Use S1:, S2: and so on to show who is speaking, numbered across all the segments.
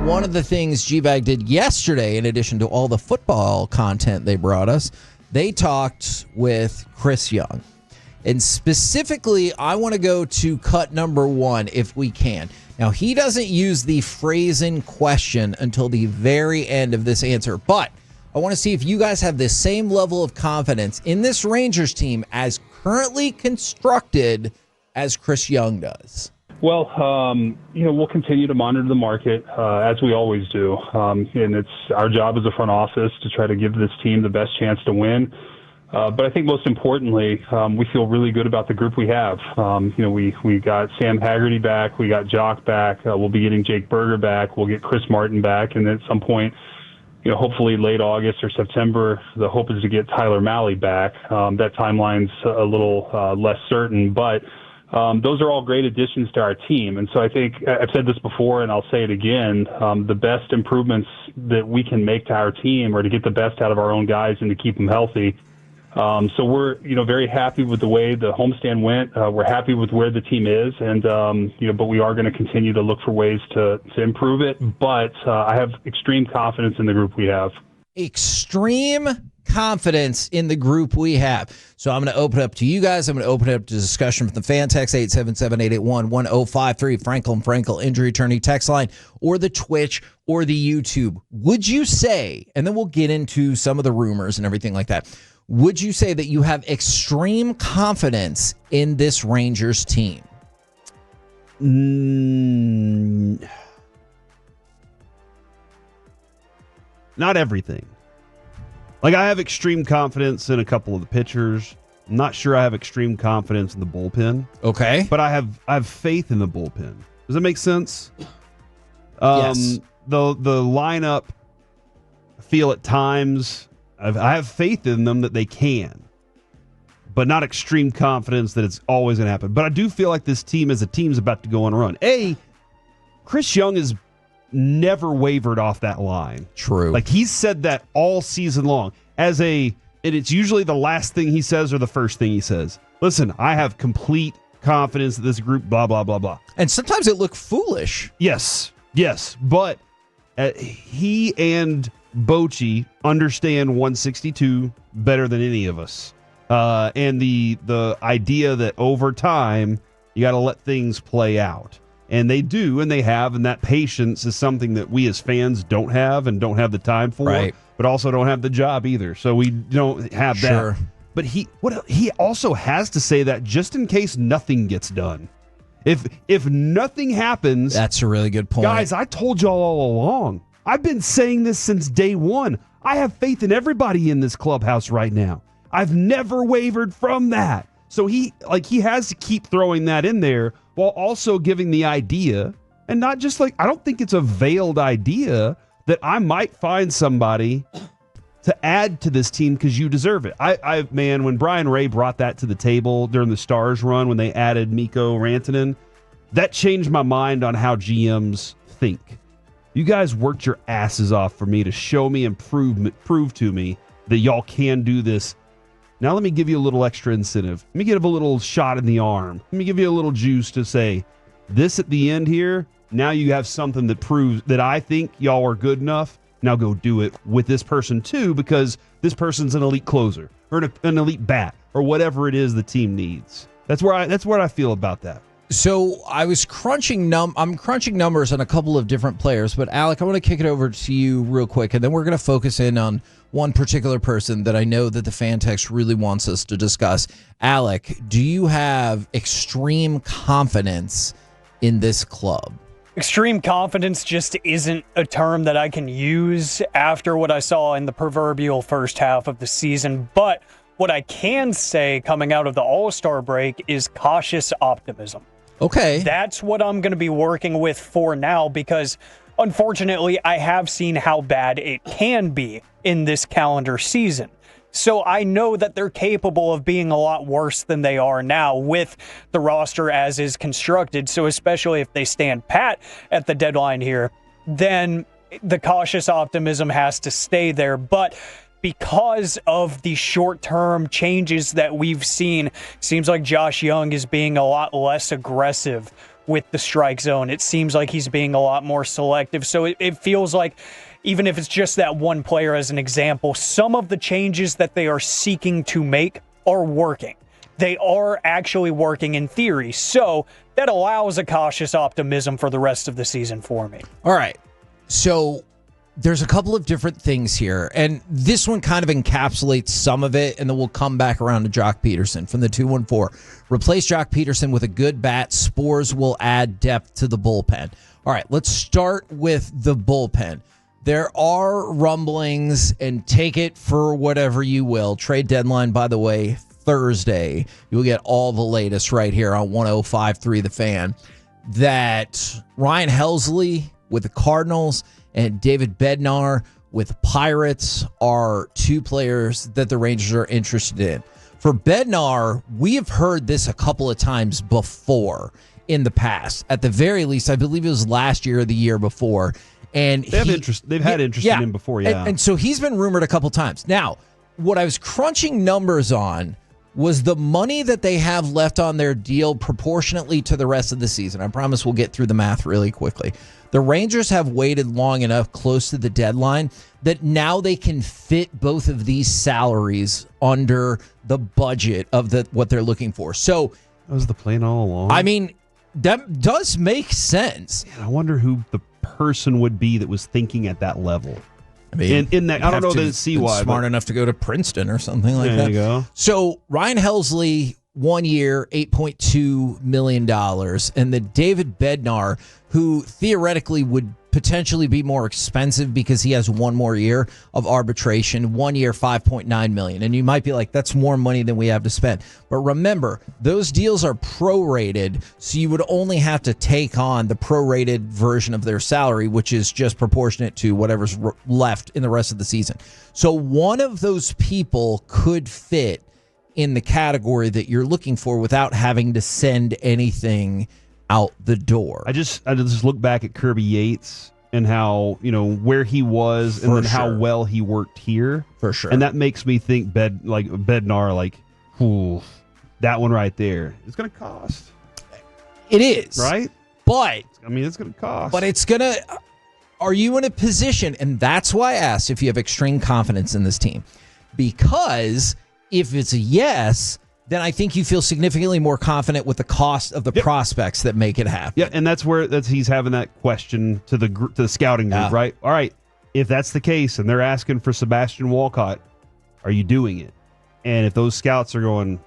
S1: one of the things G-Bag did yesterday, in addition to all the football content they brought us, they talked with Chris Young. And specifically, I want to go to cut number 1 if we can. Now, he doesn't use the phrase in question until the very end of this answer, but I want to see if you guys have the same level of confidence in this Rangers team as currently constructed as Chris Young does.
S2: Well, we'll continue to monitor the market as we always do. And it's our job as a front office to try to give this team the best chance to win. But I think most importantly, we feel really good about the group we have. We got Sam Haggerty back. We got Joc back. We'll be getting Jake Berger back. We'll get Chris Martin back. And at some point, hopefully late August or September, the hope is to get Tyler Malley back. That timeline's a little less certain, but those are all great additions to our team. And so I think I've said this before and I'll say it again, the best improvements that we can make to our team are to get the best out of our own guys and to keep them healthy. So we're, very happy with the way the homestand went. We're happy with where the team is, and but we are going to continue to look for ways to improve it. But I have extreme confidence in the group we have. Extreme
S1: confidence in the group we have. So I'm going to open it up to you guys. I'm going to open it up to discussion from the fan text 877-881-1053, Frankel Injury Attorney text line, or the Twitch or the YouTube. Would you say, and then we'll get into some of the rumors and everything like that, would you say that you have extreme confidence in this Rangers team?
S3: Not everything. Like, I have extreme confidence in a couple of the pitchers. I'm not sure I have extreme confidence in the bullpen.
S1: Okay.
S3: But I have faith in the bullpen. Does that make sense?
S1: Yes.
S3: The lineup, I feel at times, I have faith in them that they can, but not extreme confidence that it's always going to happen. But I do feel like this team as a team is about to go on a run. Chris Young has never wavered off that line.
S1: True.
S3: Like, he's said that all season long. And it's usually the last thing he says or the first thing he says. Listen, I have complete confidence that this group, blah, blah, blah, blah.
S1: And sometimes it looked foolish.
S3: Yes. But he and Bochy understand 162 better than any of us. And the idea that over time, you got to let things play out. And they do, and they have, and that patience is something that we as fans don't have and don't have the time for,
S1: right,
S3: but also don't have the job either. So we don't have
S1: sure.
S3: that. But he also has to say that just in case nothing gets done. If nothing happens,
S1: that's a really good point.
S3: Guys, I told y'all all along. I've been saying this since day one. I have faith in everybody in this clubhouse right now. I've never wavered from that. So he has to keep throwing that in there while also giving the idea, and not just I don't think it's a veiled idea that I might find somebody to add to this team because you deserve it. Man, when Brian Ray brought that to the table during the Stars run when they added Mikko Rantanen, that changed my mind on how GMs think. You guys worked your asses off for me to show me and prove to me that y'all can do this. Now let me give you a little extra incentive. Let me give a little shot in the arm. Let me give you a little juice to say, this at the end here, now you have something that proves that I think y'all are good enough. Now go do it with this person too, because this person's an elite closer or an elite bat or whatever it is the team needs. That's what I feel about that.
S1: So I was crunching numbers on a couple of different players, but Alec, I want to kick it over to you real quick, and then we're going to focus in on one particular person that I know that the fan text really wants us to discuss. Alec, do you have extreme confidence in this club?
S4: Extreme confidence just isn't a term that I can use after what I saw in the proverbial first half of the season, but what I can say coming out of the All-Star break is cautious optimism.
S1: Okay.
S4: That's what I'm going to be working with for now because, unfortunately, I have seen how bad it can be in this calendar season. So I know that they're capable of being a lot worse than they are now with the roster as is constructed. So especially if they stand pat at the deadline here, then the cautious optimism has to stay there. But because of the short-term changes that we've seen, seems like Josh Young is being a lot less aggressive with the strike zone. It seems like he's being a lot more selective. So it feels like, even if it's just that one player as an example, some of the changes that they are seeking to make are working. They are actually working in theory. So that allows a cautious optimism for the rest of the season for me.
S1: All right. So there's a couple of different things here, and this one kind of encapsulates some of it, and then we'll come back around to Joc Pederson from the 214. Replace Joc Pederson with a good bat. Spores will add depth to the bullpen. All right, let's start with the bullpen. There are rumblings, and take it for whatever you will. Trade deadline, by the way, Thursday. You'll get all the latest right here on 105.3 The Fan. That Ryan Helsley with the Cardinals and David Bednar with Pirates are two players that the Rangers are interested in. For Bednar, we have heard this a couple of times before in the past. At the very least, I believe it was last year or the year before. And
S3: they've had interest in him before, yeah.
S1: And so he's been rumored a couple times. Now, what I was crunching numbers on was the money that they have left on their deal proportionately to the rest of the season. I promise we'll get through the math really quickly. The Rangers have waited long enough close to the deadline that now they can fit both of these salaries under the budget of what they're looking for. So
S3: that was the plan all along.
S1: I mean, that does make sense.
S3: Man, I wonder who the person would be that was thinking at that level.
S1: I mean,
S3: in that, I don't know that see why.
S1: Smart enough to go to Princeton or something like that.
S3: There you go.
S1: So Ryan Helsley, 1 year, $8.2 million. And the David Bednar, who theoretically would potentially be more expensive because he has one more year of arbitration, 1 year, $5.9 million. And you might be like, that's more money than we have to spend. But remember, those deals are prorated, so you would only have to take on the prorated version of their salary, which is just proportionate to whatever's left in the rest of the season. So one of those people could fit in the category that you're looking for without having to send anything out the door.
S3: I just look back at Kirby Yates and how, where he was and then how well he worked here.
S1: For sure.
S3: And that makes me think Bednar, ooh, that one right there. It's going to cost.
S1: It is.
S3: Right?
S1: But
S3: it's going to cost.
S1: But it's going to, are you in a position, and that's why I asked if you have extreme confidence in this team. Because if it's a yes, then I think you feel significantly more confident with the cost of the prospects that make it happen.
S3: Yeah, and that's where he's having that question to the scouting group, right? All right, if that's the case and they're asking for Sebastian Walcott, are you doing it? And if those scouts are going,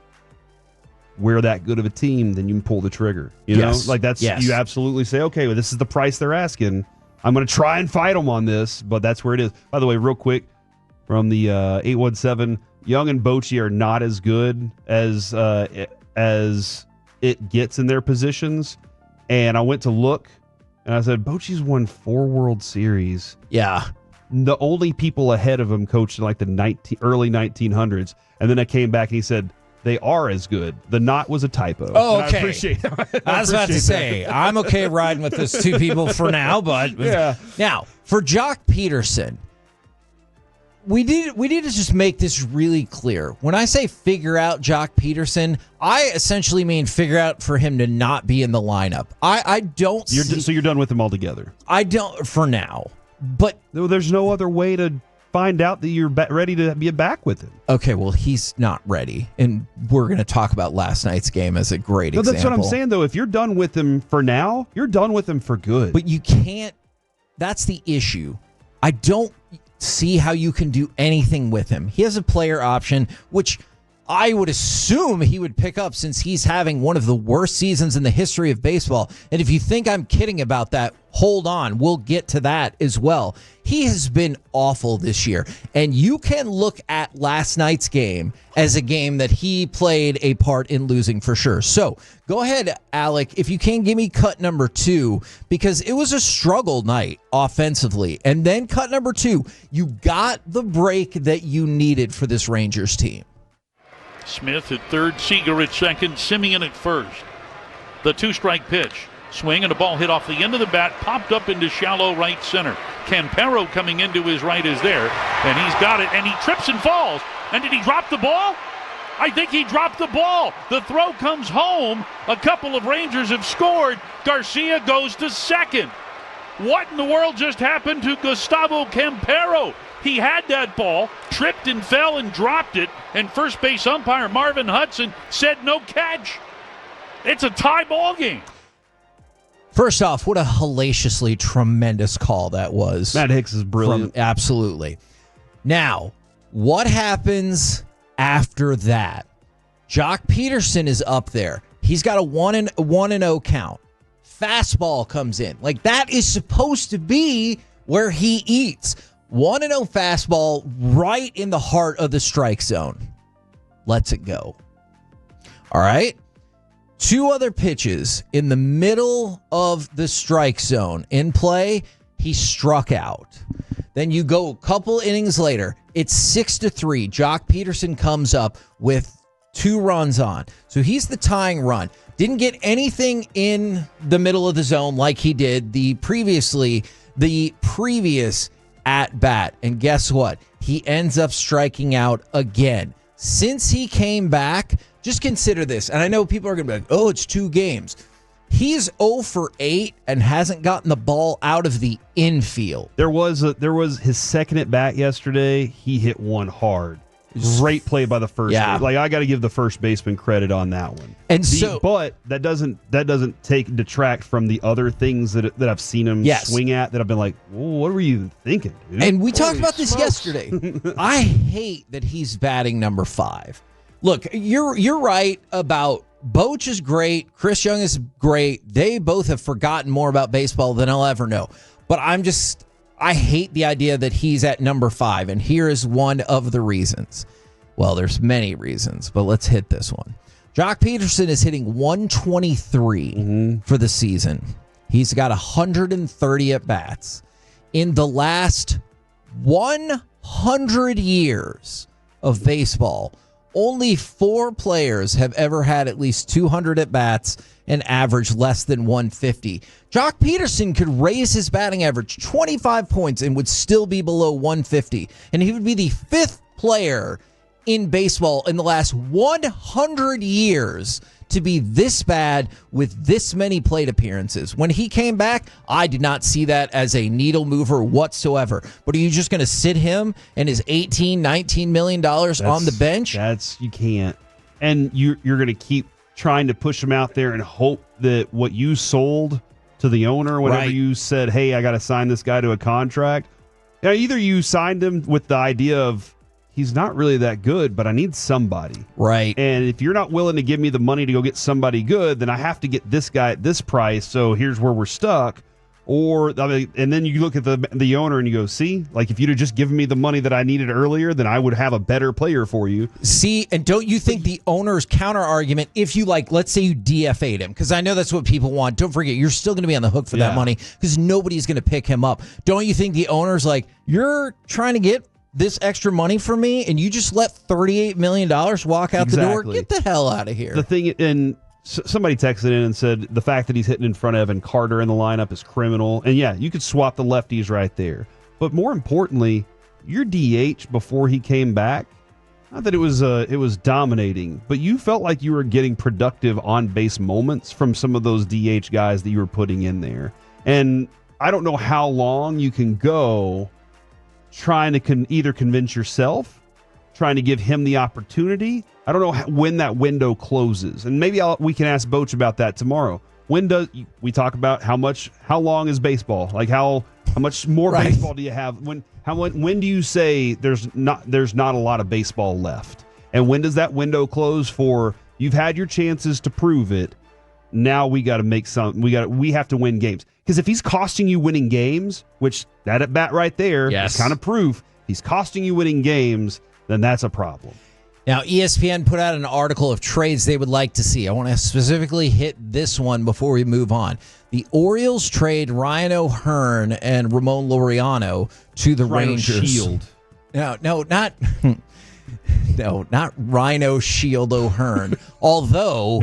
S3: we're that good of a team, then you can pull the trigger. You absolutely say, okay, well, this is the price they're asking. I'm going to try and fight them on this, but that's where it is. By the way, real quick, from the 817, Young and Bochy are not as good as it gets in their positions. And I went to look, and I said, Bochy's won 4 World Series.
S1: Yeah.
S3: The only people ahead of him coached in the early 1900s. And then I came back, and he said, they are as good. The not was a typo.
S1: Oh, okay.
S3: I appreciate that.
S1: I was about to say, I'm okay riding with those two people for now. But
S3: yeah.
S1: Now, for Joc Pederson, we need to just make this really clear. When I say figure out Joc Pederson, I essentially mean figure out for him to not be in the lineup. I don't
S3: So you're done with him altogether?
S1: I don't for now. But
S3: there's no other way to find out that you're ready to be back with him.
S1: Okay, well, he's not ready. And we're going to talk about last night's game as a great example.
S3: That's what I'm saying, though. If you're done with him for now, you're done with him for good.
S1: But you can't. That's the issue. I don't see how you can do anything with him. He has a player option, which I would assume he would pick up since he's having one of the worst seasons in the history of baseball. And if you think I'm kidding about that, hold on. We'll get to that as well. He has been awful this year. And you can look at last night's game as a game that he played a part in losing for sure. So go ahead, Alec, if you can give me cut number 2, because it was a struggle night offensively. And then cut number 2, you got the break that you needed for this Rangers team.
S5: Smith at third, Seager at second, Simeon at first. The 2-strike pitch. Swing and a ball hit off the end of the bat, popped up into shallow right center. Campero coming into his right is there, and he's got it, and he trips and falls. And did he drop the ball? I think he dropped the ball. The throw comes home. A couple of Rangers have scored. Garcia goes to second. What in the world just happened to Gustavo Campero? He had that ball, tripped and fell and dropped it, and first base umpire Marvin Hudson said no catch. It's a tie ball game.
S1: First off, what a hellaciously tremendous call that was.
S3: Matt Hicks is brilliant.
S1: Absolutely. Now, what happens after that? Joc Pederson is up there. He's got a 1-0 count. Fastball comes in. Like, that is supposed to be where he eats. 1-0 fastball right in the heart of the strike zone. Lets it go. All right. 2 other pitches in the middle of the strike zone in play. He struck out. Then you go a couple innings later. It's 6-3. Joc Pederson comes up with 2 runs on. So he's the tying run. Didn't get anything in the middle of the zone like he did the previous at bat. And guess what? He ends up striking out again. Since he came back, just consider this. And I know people are going to be like, oh, it's 2 games. He's 0 for 8 and hasn't gotten the ball out of the infield.
S3: There was his second at bat yesterday. He hit one hard. Great play by the first.
S1: Yeah.
S3: Like, I got to give the first baseman credit on that one.
S1: And
S3: but that doesn't detract from the other things that I've seen him swing at that I've been like, what were you thinking, dude?
S1: And we talked about this yesterday. I hate that he's batting number 5. Look, you're right about Boch is great. Chris Young is great. They both have forgotten more about baseball than I'll ever know. But I hate the idea that he's at number 5, and here is one of the reasons. Well, there's many reasons, but let's hit this one. Joc Pederson is hitting 123 for the season. He's got 130 at-bats. In the last 100 years of baseball, only 4 players have ever had at least 200 at-bats and average less than 150. Joc Pederson could raise his batting average 25 points and would still be below 150. And he would be the 5th player in baseball in the last 100 years to be this bad with this many plate appearances. When he came back, I did not see that as a needle mover whatsoever. But are you just going to sit him and his $18, $19 million on the bench?
S3: You can't. And you're going to keep trying to push him out there and hope that what you sold to the owner, whenever you said, hey, I got to sign this guy to a contract, either you signed him with the idea of, he's not really that good, but I need somebody.
S1: Right.
S3: And if you're not willing to give me the money to go get somebody good, then I have to get this guy at this price, so here's where we're stuck. And then you look at the owner and you go, see, like, if you'd have just given me the money that I needed earlier, then I would have a better player for you.
S1: See, and don't you think the owner's counter argument, if you let's say you DFA'd him, because I know that's what people want. Don't forget, you're still going to be on the hook for that money because nobody's going to pick him up. Don't you think the owner's like, you're trying to get this extra money from me and you just let $38 million walk out the door? Get the hell out of here.
S3: The thing, and somebody texted in and said the fact that he's hitting in front of Evan Carter in the lineup is criminal. And yeah, you could swap the lefties right there. But more importantly, your DH before he came back, not that it was dominating, but you felt like you were getting productive on-base moments from some of those DH guys that you were putting in there. And I don't know how long you can go trying to either convince yourself, trying to give him the opportunity. I don't know when that window closes, and maybe we can ask Boch about that tomorrow. When does we talk about how long is baseball? Like how much more baseball do you have? When do you say there's not a lot of baseball left? And when does that window close for you've had your chances to prove it? Now we got to make we have to win games. Because if he's costing you winning games, which that at bat right there is kind of proof, if he's costing you winning games, then that's a problem.
S1: Now, ESPN put out an article of trades they would like to see. I want to specifically hit this one before we move on. The Orioles trade Ryan O'Hearn and Ramon Laureano to the Rangers.
S3: Shield.
S1: No, not Rhino Shield O'Hearn. Although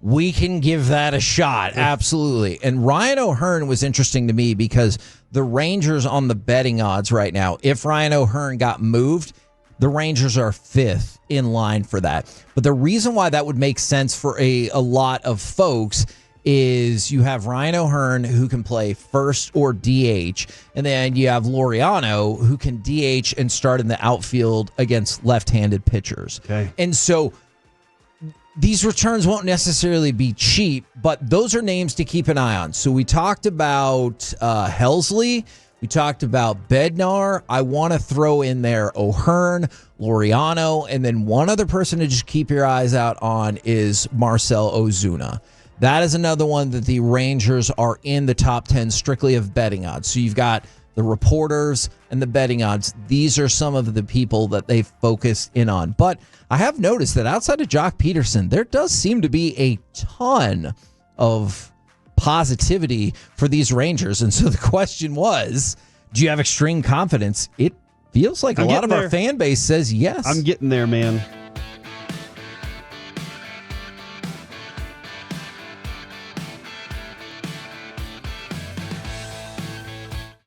S1: we can give that a shot, absolutely. And Ryan O'Hearn was interesting to me because the Rangers on the betting odds right now, if Ryan O'Hearn got moved, The Rangers are 5th in line for that. But the reason why that would make sense for a lot of folks is you have Ryan O'Hearn, who can play first or DH, and then you have Laureano, who can DH and start in the outfield against left-handed pitchers.
S3: Okay.
S1: And so these returns won't necessarily be cheap, but those are names to keep an eye on. So we talked about Helsley. We talked about Bednar. I want to throw in there O'Hearn, Laureano, and then one other person to just keep your eyes out on is Marcell Ozuna. That is another one that the Rangers are in the top 10 strictly of betting odds. So you've got the reporters and the betting odds. These are some of the people that they've focused in on. But I have noticed that outside of Joc Pederson, there does seem to be a ton of positivity for these Rangers. And so the question was, do you have extreme confidence? It feels like a lot of our fan base says yes.
S3: I'm getting there, man.